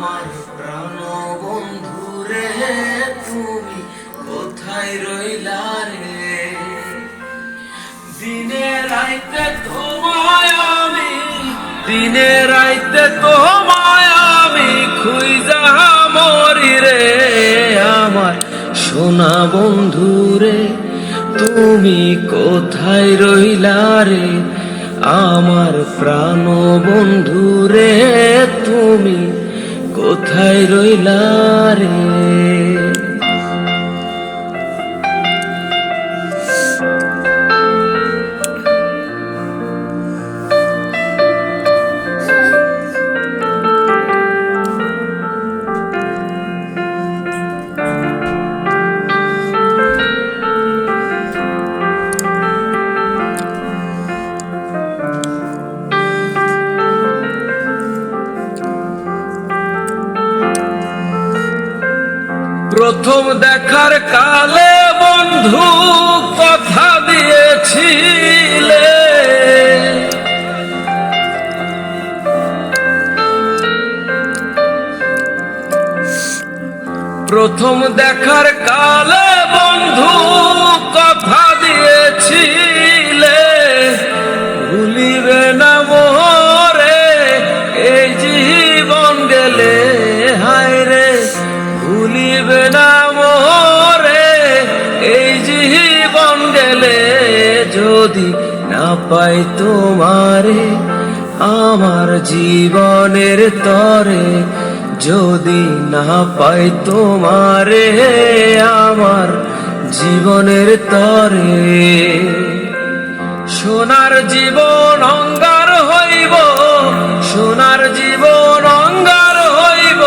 আমার প্রাণ বন্ধু রে তুমি কোথায় রইলা রে? দিনে রাইতে তোমায় আমি, দিনে রাইতে তোমায় আমি খুঁজা মরি রে। আমার সোনা বন্ধু রে তুমি কোথায় রইলা রে? আমার প্রাণ বন্ধু রে তুমি কোথায় রইলা রে? প্রথম দেখার কালে বন্ধু কথা দিয়েছিলে, প্রথম দেখার কালে বন্ধু কথা দিয়েছিলে, ভুলিবে না মোরে এই জীবন গেলে। হায় রে ভুলিবে না মোরে এই জীবন গেলে। যদি না পাই তোমারে আমার জীবনের তরে, যদি না পাই তোমারে আমার জীবনের তরে, সোনার জীবন অঙ্গার হইব, সোনার জীবন অঙ্গার হইব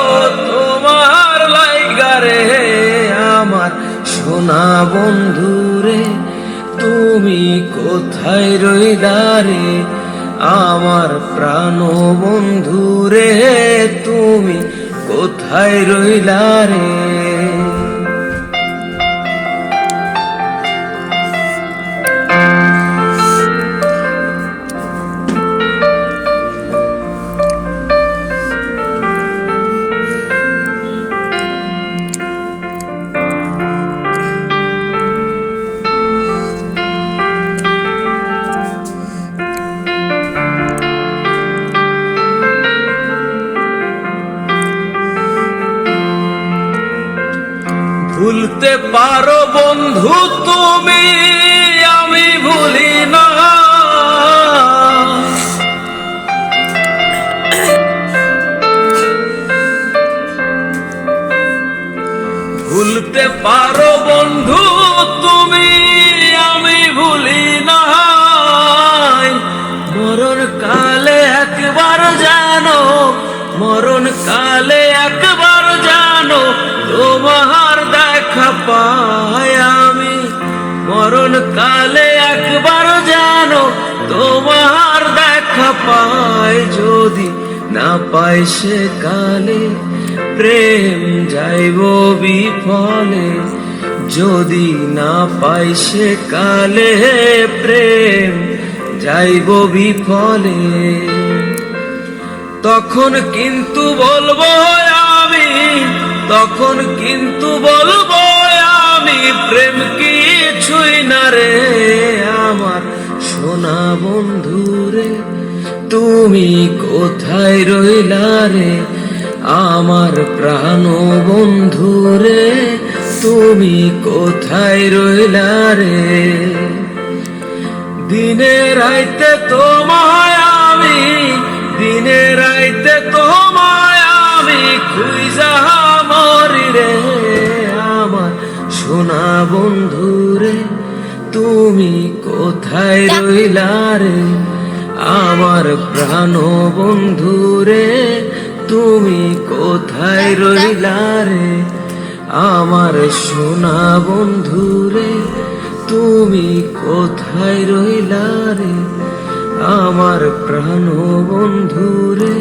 তোমার লাইগারে। আমার সোনা বন্ধু রে তুমি কোথায় রইলা রে? আমার প্রাণ বন্ধু রে তুমি কোথায় রইলা রে? ভুলতে পারো বন্ধু তুমি, আমি ভুলি না। ভুলতে পারো বন্ধু তুমি, আমি ভুলি না। মরণ কালে একবার জানো, মরণ কালে একবার জানো তোমার দেখা পাই আমি। মরণ কালে একবার জানো তোমার দেখা পাই। যদি না পাই সে কালে প্রেম যাইব বিফলে, যদি না পাই সে কালে প্রেম যাইব বিফলে। তখন কিন্তু বলবো আমি, তখন কিন্তু বলবো আমি প্রেম কিছুই না রে। আমার সোনা বন্ধু রে তুমি কোথায় রইলা রে? আমার প্রাণ বন্ধু রে তুমি কোথায় রইলা রে? দিনে রাইতে তোমায় আমি, দিনে রাইতে তোমায় আমি খুঁজা মরি রে। আমার সোনা বন্ধু রে তুমি কোথায় রইলা রে? আমার প্রাণ বন্ধু রে তুমি কোথায় রইলা রে? আমার সোনা বন্ধু রে তুমি কোথায় রইলা রে? আমার প্রাণ বন্ধু রে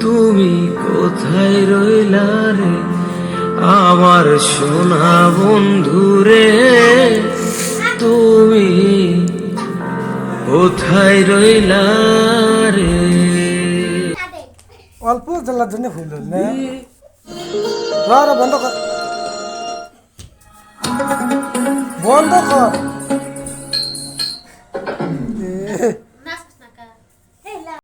তুমি কোথায় রইলা রে? আমার সোনা বন্ধু রে তুমি কোথায় রইলা রে? অল্প জ্বালার জন্য ভুল হল না বন্ধ কর বন্ধ কর